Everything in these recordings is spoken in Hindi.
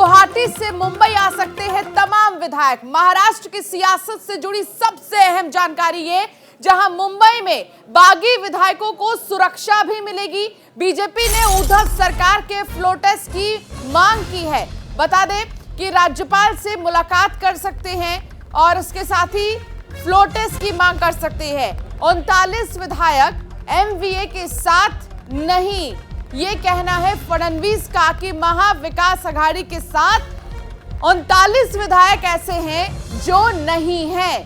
गुवाहाटी से मुंबई आ सकते हैं तमाम विधायक। महाराष्ट्र की सियासत से जुड़ी सबसे अहम जानकारी ये, जहां मुंबई में बागी विधायकों को सुरक्षा भी मिलेगी। बीजेपी ने उद्धव सरकार के फ्लोर टेस्ट की मांग की है। बता दें कि राज्यपाल से मुलाकात कर सकते हैं और इसके साथ ही फ्लोर टेस्ट की मांग कर सकते हैं। 39 विधायक एमवीए के साथ नहीं, ये कहना है फडणवीस का कि महाविकास अघाड़ी के साथ 39 विधायक ऐसे हैं जो नहीं हैं।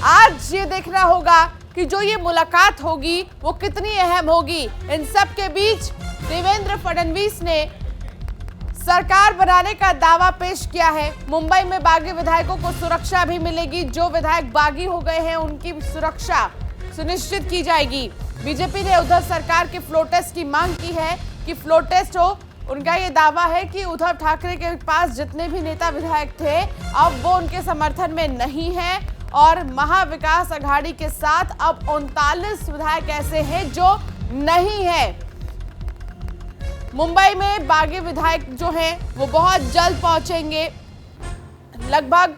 आज ये देखना होगा कि जो ये मुलाकात होगी वो कितनी अहम होगी। इन सब के बीच देवेंद्र फडणवीस ने सरकार बनाने का दावा पेश किया है। मुंबई में बागी विधायकों को सुरक्षा भी मिलेगी। जो विधायक बागी हो गए हैं उनकी सुरक्षा सुनिश्चित की जाएगी। बीजेपी ने उद्धव सरकार के फ्लोर टेस्ट की मांग की है कि फ्लोर टेस्ट हो। उनका ये दावा है कि उद्धव ठाकरे के पास जितने भी नेता विधायक थे अब वो उनके समर्थन में नहीं है और महाविकास अघाड़ी के साथ अब 39 विधायक ऐसे हैं जो नहीं है। मुंबई में बागी विधायक जो हैं वो बहुत जल्द पहुंचेंगे। लगभग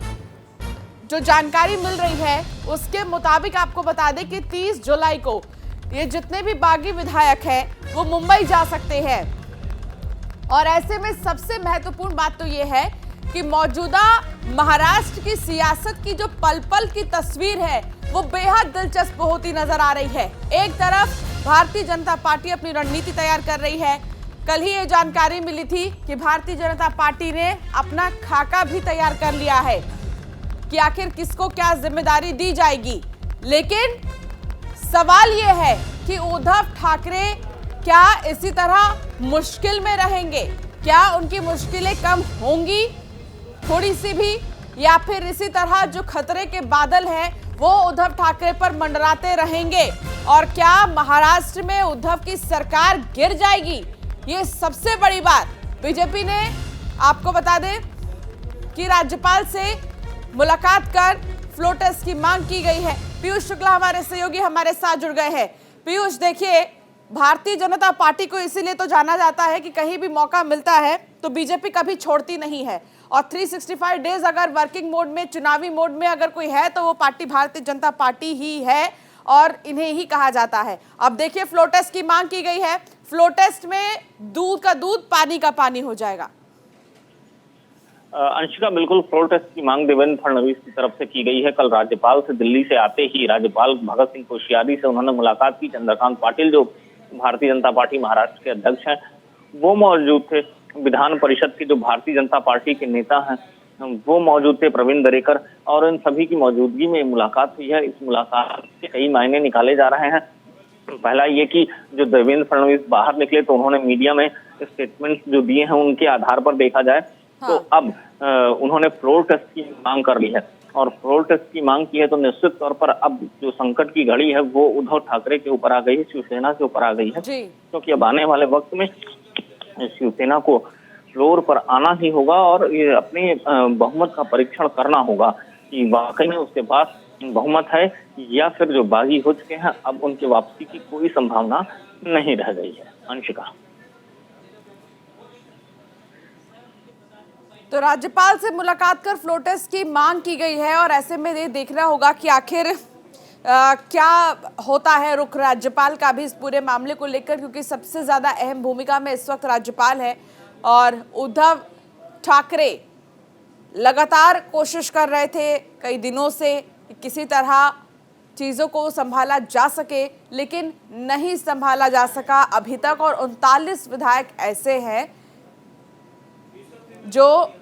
जो जानकारी मिल रही है उसके मुताबिक आपको बता दें कि 30 जुलाई को ये जितने भी बागी विधायक हैं वो मुंबई जा सकते हैं। और ऐसे में सबसे महत्वपूर्ण बात तो ये है कि मौजूदा महाराष्ट्र की सियासत की जो पल पल की तस्वीर है वो बेहद दिलचस्प होती नजर आ रही है। एक तरफ भारतीय जनता पार्टी अपनी रणनीति तैयार कर रही है। कल ही ये जानकारी मिली थी कि भारतीय जनता पार्टी ने अपना खाका भी तैयार कर लिया है कि आखिर किसको क्या जिम्मेदारी दी जाएगी। लेकिन सवाल यह है कि उद्धव ठाकरे क्या इसी तरह मुश्किल में रहेंगे? क्या उनकी मुश्किलें कम होंगी थोड़ी सी भी, या फिर इसी तरह जो खतरे के बादल हैं वो उद्धव ठाकरे पर मंडराते रहेंगे? और क्या महाराष्ट्र में उद्धव की सरकार गिर जाएगी? ये सबसे बड़ी बात। बीजेपी ने आपको बता दें कि राज्यपाल से मुलाकात कर फ्लोर टेस्ट की मांग की गई है। पीयूष शुक्ला हमारे सहयोगी हमारे साथ जुड़ गए हैं। पीयूष, देखिए, भारतीय जनता पार्टी को इसीलिए तो जाना जाता है कि कहीं भी मौका मिलता है तो बीजेपी कभी छोड़ती नहीं है और 365 डेज अगर वर्किंग मोड में, चुनावी मोड में अगर कोई है तो वो पार्टी भारतीय जनता पार्टी ही है और इन्हें ही कहा जाता है। अब देखिए, फ्लोर टेस्ट की मांग की गई है। फ्लोर टेस्ट में दूध का दूध, पानी का पानी हो जाएगा। अंशिका, बिल्कुल फ्लोर टेस्ट की मांग देवेंद्र फडणवीस की तरफ से की गई है। कल राज्यपाल से दिल्ली से आते ही राज्यपाल भगत सिंह कोश्यारी से उन्होंने मुलाकात की। चंद्रकांत पाटिल जो भारतीय जनता पार्टी महाराष्ट्र के अध्यक्ष हैं वो मौजूद थे। विधान परिषद के जो भारतीय जनता पार्टी के नेता हैं वो मौजूद थे, प्रवीण दरेकर, और इन सभी की मौजूदगी में मुलाकात हुई है। इस मुलाकात से कई मायने निकाले जा रहे हैं। पहला ये कि जो देवेंद्र फडणवीस बाहर निकले तो उन्होंने मीडिया में स्टेटमेंट जो दिए हैं उनके आधार पर देखा जाए तो अब उन्होंने फ्लोर टेस्ट की मांग कर ली है और फ्लोर टेस्ट की मांग की है तो निश्चित तौर पर अब जो संकट की घड़ी है वो उद्धव ठाकरे के ऊपर आ गई है, शिवसेना के ऊपर आ गई है। क्योंकि अब आने वाले वक्त में शिवसेना को फ्लोर पर आना ही होगा और ये अपने बहुमत का परीक्षण करना होगा कि वाकई में उसके पास बहुमत है या फिर जो बागी हो चुके हैं अब उनकी वापसी की कोई संभावना नहीं रह गई है। अंशिका, तो राज्यपाल से मुलाकात कर फ्लोर टेस्ट की मांग की गई है और ऐसे में ये देखना होगा कि आखिर क्या होता है रुख राज्यपाल का भी इस पूरे मामले को लेकर, क्योंकि सबसे ज्यादा अहम भूमिका में इस वक्त राज्यपाल है और उद्धव ठाकरे लगातार कोशिश कर रहे थे कई दिनों से कि किसी तरह चीज़ों को संभाला जा सके, लेकिन नहीं संभाला जा सका अभी तक। और 39 विधायक ऐसे हैं जो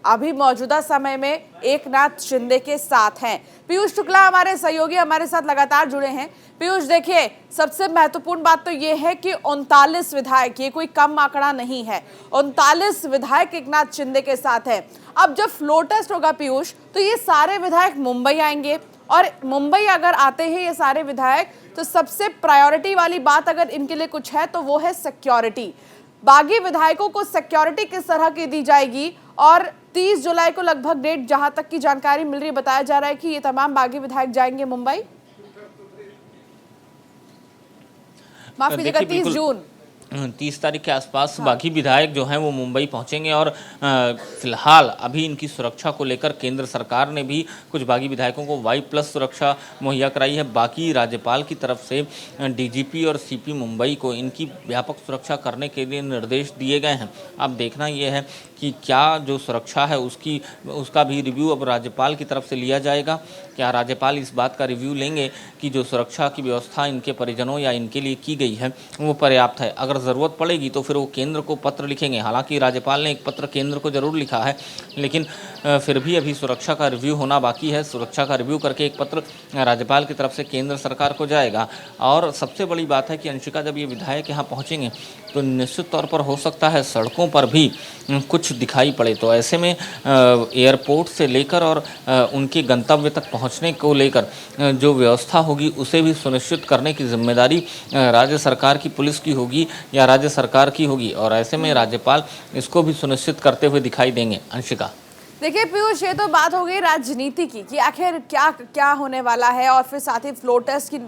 अभी मौजूदा समय में एकनाथ शिंदे के साथ हैं। पीयूष शुक्ला हमारे सहयोगी हमारे साथ लगातार जुड़े हैं। पीयूष, देखिए, सबसे महत्वपूर्ण बात तो ये है कि 39 विधायक, ये कोई कम आंकड़ा नहीं है। 39 विधायक एकनाथ शिंदे के साथ है। अब जब फ्लोर टेस्ट होगा पीयूष, तो ये सारे विधायक मुंबई आएंगे और मुंबई अगर आते हैं ये सारे विधायक तो सबसे प्रायोरिटी वाली बात अगर इनके लिए कुछ है तो वो है सिक्योरिटी। बागी विधायकों को सिक्योरिटी किस तरह की दी जाएगी? और 30 जुलाई को लगभग डेट, जहां तक की जानकारी मिल रही है, बताया जा रहा है कि ये तमाम बागी विधायक जाएंगे मुंबई। माफ कीजिएगा, 30 जून। 30 तारीख के आसपास बाकी विधायक जो हैं वो मुंबई पहुंचेंगे और फिलहाल अभी इनकी सुरक्षा को लेकर केंद्र सरकार ने भी कुछ बागी विधायकों को Y+ सुरक्षा मुहैया कराई है। बाकी राज्यपाल की तरफ से डीजीपी और सीपी मुंबई को इनकी व्यापक सुरक्षा करने के लिए निर्देश दिए गए हैं। अब देखना ये है कि क्या जो सुरक्षा है उसका भी रिव्यू अब राज्यपाल की तरफ से लिया जाएगा। क्या राज्यपाल इस बात का रिव्यू लेंगे कि जो सुरक्षा की व्यवस्था इनके परिजनों या इनके लिए की गई है वो पर्याप्त है। अगर ज़रूरत पड़ेगी तो फिर वो केंद्र को पत्र लिखेंगे। हालांकि राज्यपाल ने एक पत्र केंद्र को ज़रूर लिखा है, लेकिन फिर भी अभी सुरक्षा का रिव्यू होना बाकी है। सुरक्षा का रिव्यू करके एक पत्र राज्यपाल की तरफ से केंद्र सरकार को जाएगा। और सबसे बड़ी बात है कि अंशिका, जब ये विधायक यहाँ पहुँचेंगे तो निश्चित तौर पर हो सकता है सड़कों पर भी कुछ दिखाई पड़े। तो ऐसे में एयरपोर्ट से लेकर और उनके गंतव्य तक पहुंचने को लेकर जो व्यवस्था होगी उसे भी सुनिश्चित करने की जिम्मेदारी राज्य सरकार की पुलिस की होगी या राज्य सरकार की होगी। और ऐसे में राज्यपाल इसको भी सुनिश्चित करते हुए दिखाई देंगे। अंशिका, देखिए पीयूष, ये तो बात हो गई राजनीति की कि आखिर क्या क्या होने वाला है, और फिर साथ ही फ्लो टेस्ट की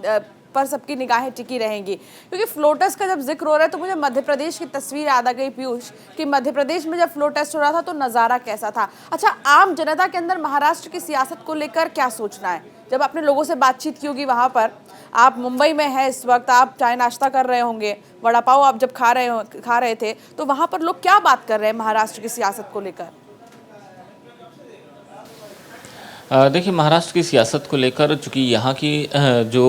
पर सबकी निगाहें टिकी रहेंगी। क्योंकि फ्लो टेस्ट का जब जिक्र हो रहा है तो मुझे मध्य प्रदेश की तस्वीर याद आ गई पीयूष, कि मध्य प्रदेश में जब फ्लो टेस्ट हो रहा था तो नज़ारा कैसा था। अच्छा, आम जनता के अंदर महाराष्ट्र की सियासत को लेकर क्या सोचना है? जब आपने लोगों से बातचीत की होगी वहाँ पर, आप मुंबई में हैं इस वक्त, आप चाय नाश्ता कर रहे होंगे, वड़ा पाव आप जब खा रहे थे, तो वहाँ पर लोग क्या बात कर रहे हैं महाराष्ट्र की सियासत को लेकर? देखिए, महाराष्ट्र की सियासत को लेकर चूँकि यहाँ की जो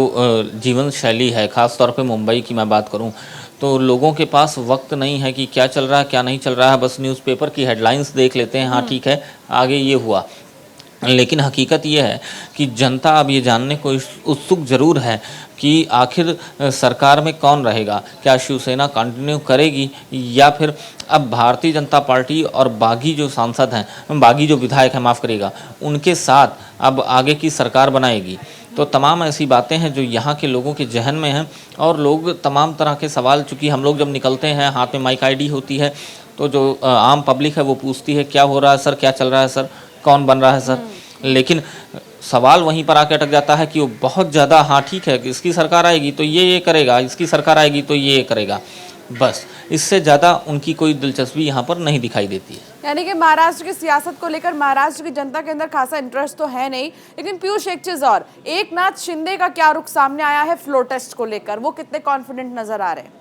जीवन शैली है, ख़ास तौर पे मुंबई की मैं बात करूँ तो लोगों के पास वक्त नहीं है कि क्या चल रहा है क्या नहीं चल रहा है। बस न्यूज़पेपर की हेडलाइंस देख लेते हैं, हाँ ठीक है आगे ये हुआ। लेकिन हकीकत ये है कि जनता अब ये जानने को उत्सुक ज़रूर है कि आखिर सरकार में कौन रहेगा। क्या शिवसेना कंटिन्यू करेगी या फिर अब भारतीय जनता पार्टी और बागी जो सांसद हैं, बागी जो विधायक हैं माफ़ करिएगा, उनके साथ अब आगे की सरकार बनाएगी। तो तमाम ऐसी बातें हैं जो यहाँ के लोगों के जहन में हैं और लोग तमाम तरह के सवाल, चूँकि हम लोग जब निकलते हैं हाथ में माइक ID होती है तो जो आम पब्लिक है वो पूछती है क्या हो रहा है सर, क्या चल रहा है सर, कौन बन रहा है सर। लेकिन सवाल वहीं पर आके अटक जाता है कि वो बहुत ज़्यादा हाँ ठीक है इसकी सरकार आएगी तो ये करेगा, इसकी सरकार आएगी तो ये करेगा, बस इससे ज़्यादा उनकी कोई दिलचस्पी यहाँ पर नहीं दिखाई देती है। यानी कि महाराष्ट्र की सियासत को लेकर महाराष्ट्र की जनता के अंदर खासा इंटरेस्ट तो है नहीं। लेकिन पीयूष, एक चीज़ और, एकनाथ शिंदे का क्या रुख सामने आया है फ्लो टेस्ट को लेकर, वो कितने कॉन्फिडेंट नजर आ रहे हैं?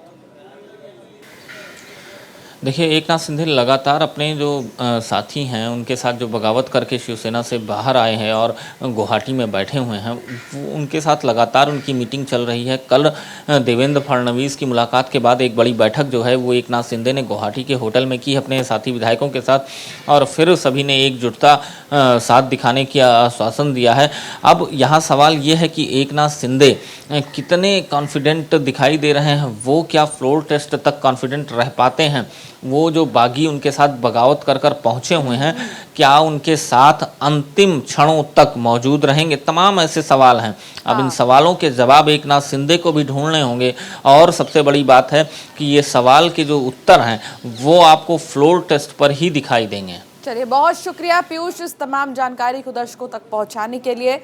देखिए, एकनाथ शिंदे लगातार अपने जो साथी हैं उनके साथ जो बगावत करके शिवसेना से बाहर आए हैं और गुवाहाटी में बैठे हुए हैं, उनके साथ लगातार उनकी मीटिंग चल रही है। कल देवेंद्र फडणवीस की मुलाकात के बाद एक बड़ी बैठक जो है वो एकनाथ शिंदे ने गुवाहाटी के होटल में की अपने साथी विधायकों के साथ, और फिर सभी ने एकजुटता साथ दिखाने की आश्वासन दिया है। अब यहाँ सवाल ये है कि एकनाथ शिंदे कितने कॉन्फिडेंट दिखाई दे रहे हैं, वो क्या फ्लोर टेस्ट तक कॉन्फिडेंट रह पाते हैं। वो जो बागी उनके साथ बगावत कर कर पहुँचे हुए हैं, क्या उनके साथ अंतिम क्षणों तक मौजूद रहेंगे। तमाम ऐसे सवाल हैं। अब इन सवालों के जवाब एकनाथ शिंदे को भी ढूंढने होंगे। और सबसे बड़ी बात है कि ये सवाल के जो उत्तर हैं वो आपको फ्लोर टेस्ट पर ही दिखाई देंगे। चलिए, बहुत शुक्रिया पीयूष इस तमाम जानकारी को दर्शकों तक पहुंचाने के लिए।